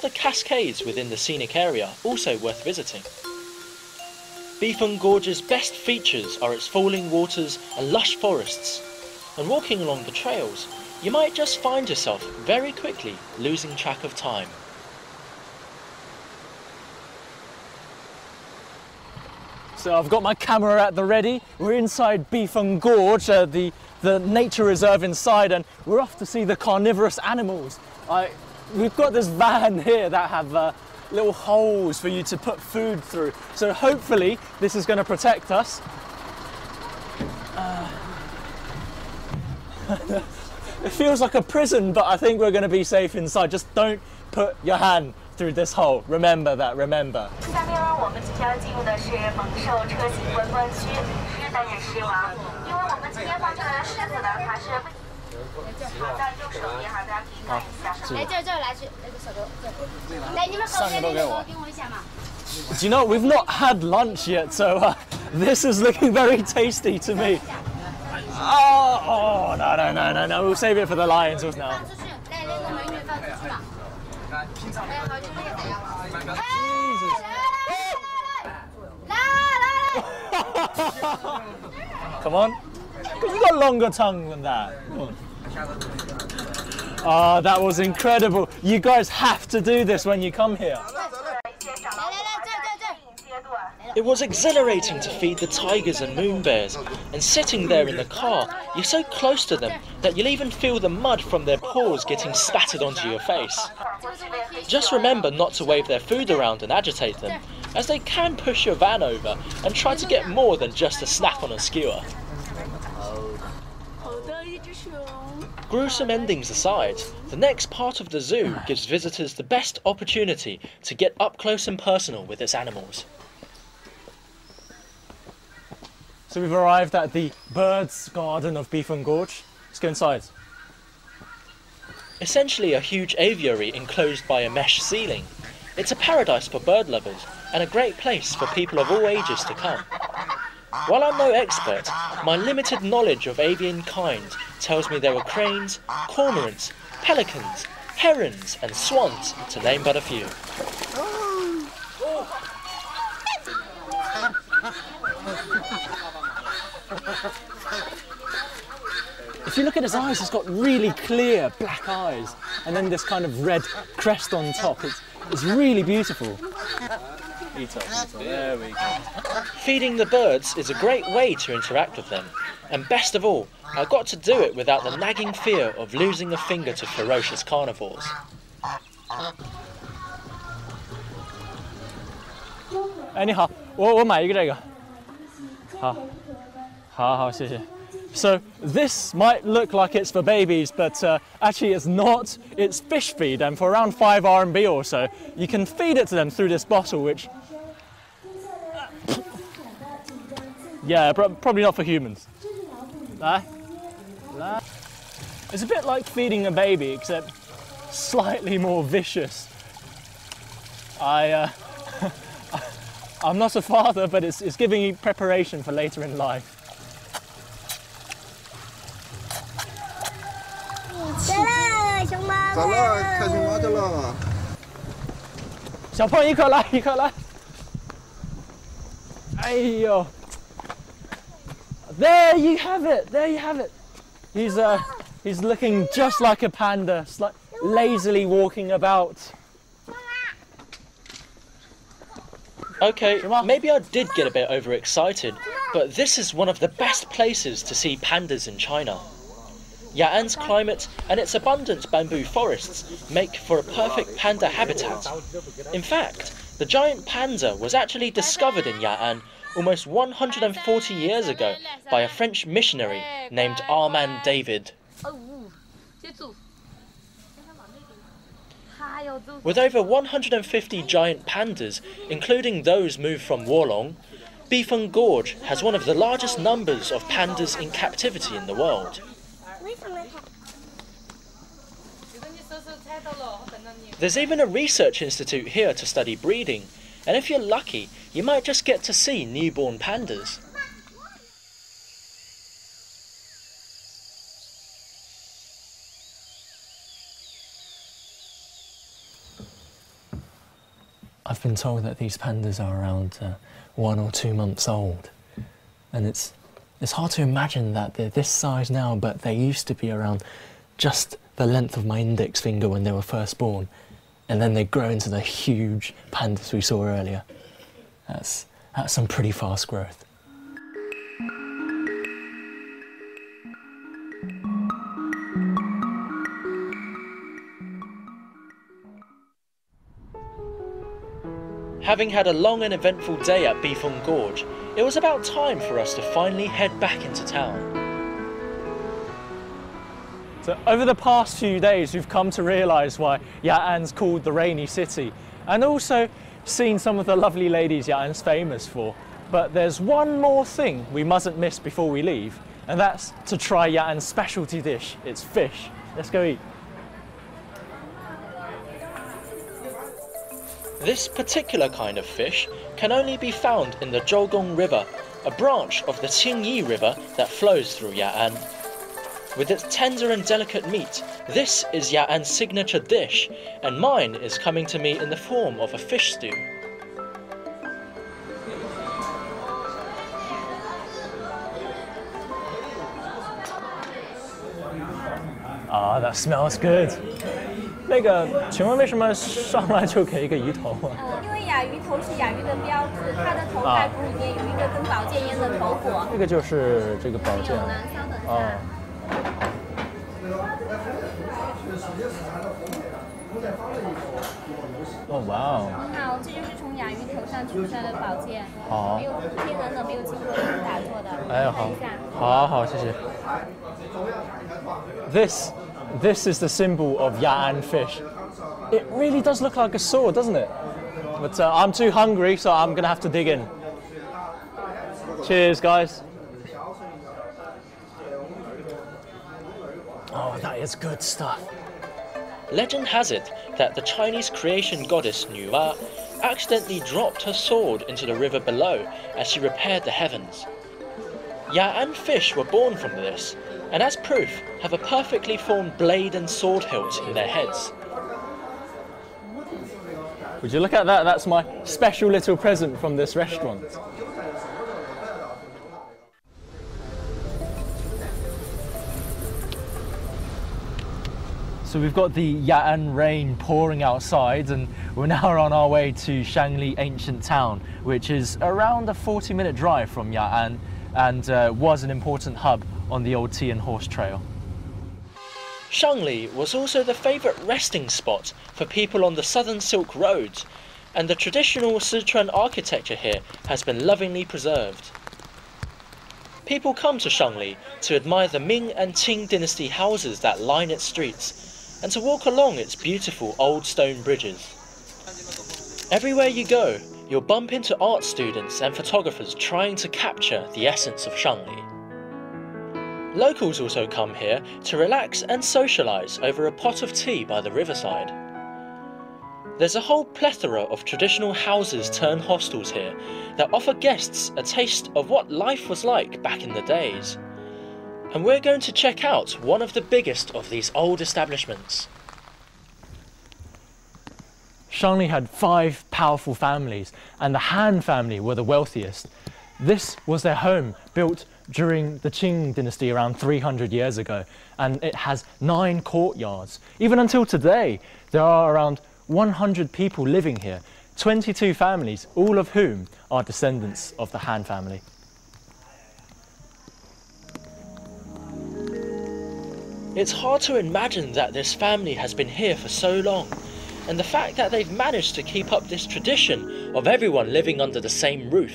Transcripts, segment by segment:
the cascades within the scenic area also worth visiting. Bifeng Gorge's best features are its falling waters and lush forests, and walking along the trails, you might just find yourself very quickly losing track of time. So I've got my camera at the ready. We're inside Bifeng Gorge, the nature reserve inside, and we're off to see the carnivorous animals. We've got this van here that have little holes for you to put food through. So hopefully this is going to protect us. It feels like a prison, but I think we're going to be safe inside. Just don't put your hand through this hole. Remember that, remember. Do you know, we've not had lunch yet, so this is looking very tasty to me. Oh, no, we'll save it for the lions now. Come on. You've got a longer tongue than that. Oh, that was incredible. You guys have to do this when you come here. It was exhilarating to feed the tigers and moon bears, and sitting there in the car, you're so close to them that you'll even feel the mud from their paws getting spattered onto your face. Just remember not to wave their food around and agitate them, as they can push your van over and try to get more than just a snack on a skewer. Gruesome endings aside, the next part of the zoo gives visitors the best opportunity to get up close and personal with its animals. So we've arrived at the birds garden of Bifeng Gorge. Let's go inside. Essentially a huge aviary enclosed by a mesh ceiling. It's a paradise for bird lovers and a great place for people of all ages to come. While I'm no expert, my limited knowledge of avian kind tells me there were cranes, cormorants, pelicans, herons and swans, to name but a few. If you look at his eyes, he's got really clear black eyes, and then this kind of red crest on top. It's really beautiful. There we go. Feeding the birds is a great way to interact with them, and best of all, I got to do it without the nagging fear of losing a finger to ferocious carnivores. 哎，你好，我买一个这个。好，谢谢。So this might look like it's for babies, but actually it's not. It's fish feed, and for around 5 RMB or so, you can feed it to them through this bottle, which, yeah, probably not for humans. It's a bit like feeding a baby, except slightly more vicious. I'm not a father, but it's giving you preparation for later in life. 走了，看熊猫去了。小朋友一块来，一块来。哎呦 ！There you have it. There you have it. He's looking just like a panda, lazily walking about. Okay, maybe I did get a bit overexcited, but this is one of the best places to see pandas in China. Ya'an's climate and its abundant bamboo forests make for a perfect panda habitat. In fact, the giant panda was actually discovered in Ya'an almost 140 years ago by a French missionary named Armand David. With over 150 giant pandas, including those moved from Wolong, Bifeng Gorge has one of the largest numbers of pandas in captivity in the world. There's even a research institute here to study breeding, and if you're lucky, you might just get to see newborn pandas. I've been told that these pandas are around 1 or 2 months old, and it's hard to imagine that they're this size now, but they used to be around just the length of my index finger when they were first born, and then they grow into the huge pandas we saw earlier. That's some pretty fast growth. Having had a long and eventful day at Bifeng Gorge, it was about time for us to finally head back into town. So over the past few days, we've come to realise why Ya'an's called the rainy city, and also seen some of the lovely ladies Ya'an's famous for. But there's one more thing we mustn't miss before we leave, and that's to try Ya'an's specialty dish. It's fish. Let's go eat. This particular kind of fish can only be found in the Zhougong River, a branch of the Qingyi River that flows through Ya'an. With its tender and delicate meat, this is Ya'an's signature dish, and mine is coming to me in the form of a fish stew. Ah, that smells good. 那个，请问为什么上来就给一个鱼头啊？因为雅鱼头是雅鱼的标志，它的头盖骨里面有一个跟宝剑一样的头骨。这个就是这个宝剑。有蓝烧的菜。哦，哇哦！好，这就是从雅鱼头上取出来的宝剑。好。没有天然的，没有经过人打做的。哎，好，好，谢谢。This is the symbol of Ya'an fish. It really does look like a sword, doesn't it? But I'm too hungry, so I'm going to have to dig in. Cheers, guys. Oh, that is good stuff. Legend has it that the Chinese creation goddess Nuwa accidentally dropped her sword into the river below as she repaired the heavens. Ya'an fish were born from this, and as proof have a perfectly formed blade and sword hilt in their heads. Would you look at that? That's my special little present from this restaurant. So we've got the Ya'an rain pouring outside, and we're now on our way to Shangri ancient town, which is around a 40-minute drive from Ya'an, and was an important hub on the old tea and horse trail. Shangri was also the favourite resting spot for people on the southern Silk Road, and the traditional Sichuan architecture here has been lovingly preserved. People come to Shangri to admire the Ming and Qing dynasty houses that line its streets, and to walk along its beautiful old stone bridges. Everywhere you go, you'll bump into art students and photographers trying to capture the essence of Shangri. Locals also come here to relax and socialise over a pot of tea by the riverside. There's a whole plethora of traditional houses turned hostels here that offer guests a taste of what life was like back in the days. And we're going to check out one of the biggest of these old establishments. Shangri had 5 powerful families, and the Han family were the wealthiest. This was their home, built during the Qing dynasty around 300 years ago, and it has 9 courtyards. Even until today, there are around 100 people living here, 22 families, all of whom are descendants of the Han family. It's hard to imagine that this family has been here for so long, and the fact that they've managed to keep up this tradition of everyone living under the same roof.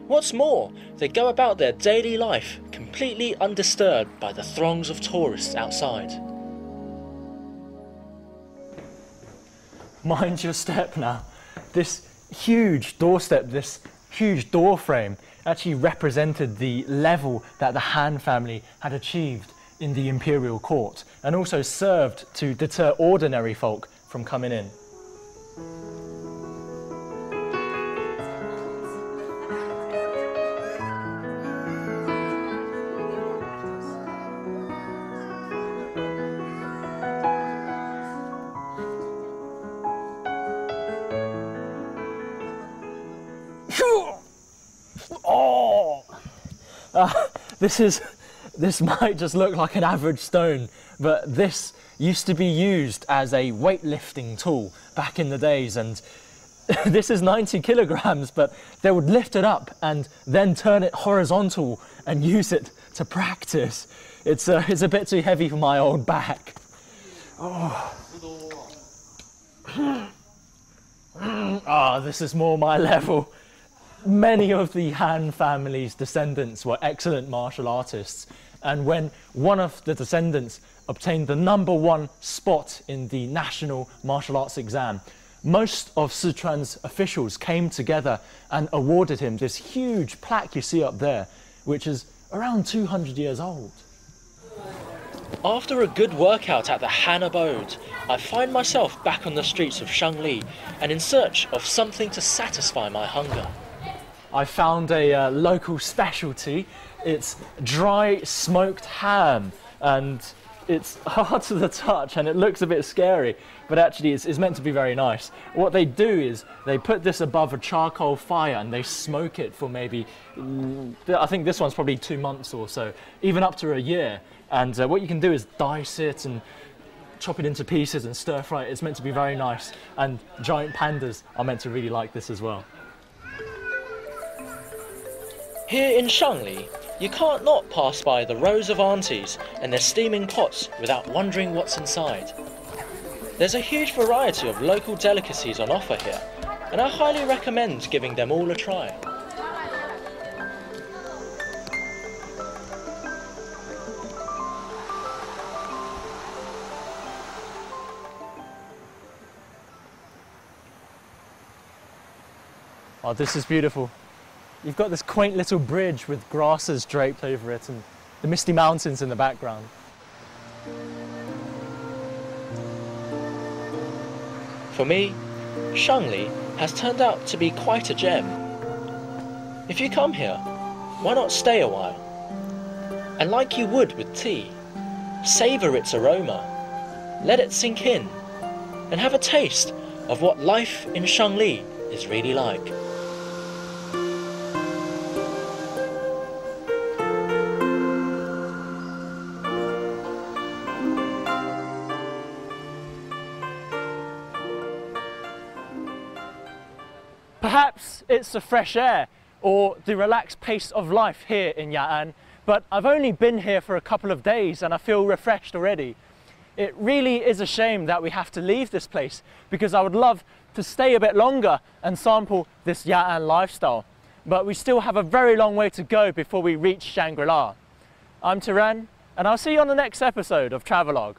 What's more, they go about their daily life completely undisturbed by the throngs of tourists outside. Mind your step now. This huge doorstep, this huge door frame actually represented the level that the Han family had achieved in the imperial court, and also served to deter ordinary folk from coming in. This might just look like an average stone, but this used to be used as a weightlifting tool back in the days, and this is 90 kilograms, but they would lift it up and then turn it horizontal and use it to practice. It's a bit too heavy for my old back. Oh. This is more my level. Many of the Han family's descendants were excellent martial artists, and when one of the descendants obtained the #1 spot in the national martial arts exam, most of Sichuan's officials came together and awarded him this huge plaque you see up there, which is around 200 years old. After a good workout at the Han abode, I find myself back on the streets of Shangri and in search of something to satisfy my hunger. I found a local specialty. It's dry smoked ham, and it's hard to the touch and it looks a bit scary, but actually it's meant to be very nice. What they do is they put this above a charcoal fire and they smoke it for maybe, I think this one's probably 2 months or so, even up to a year. And what you can do is dice it and chop it into pieces and stir fry it. It's meant to be very nice, and giant pandas are meant to really like this as well. Here in Shangri, you can't not pass by the rows of aunties and their steaming pots without wondering what's inside. There's a huge variety of local delicacies on offer here, and I highly recommend giving them all a try. Oh, this is beautiful. You've got this quaint little bridge with grasses draped over it and the misty mountains in the background. For me, Shangri has turned out to be quite a gem. If you come here, why not stay a while? And like you would with tea, savour its aroma, let it sink in, and have a taste of what life in Shangri is really like. Perhaps it's the fresh air or the relaxed pace of life here in Ya'an, but I've only been here for a couple of days and I feel refreshed already. It really is a shame that we have to leave this place, because I would love to stay a bit longer and sample this Ya'an lifestyle. But we still have a very long way to go before we reach Shangri-La. I'm Tiran, and I'll see you on the next episode of Travelogue.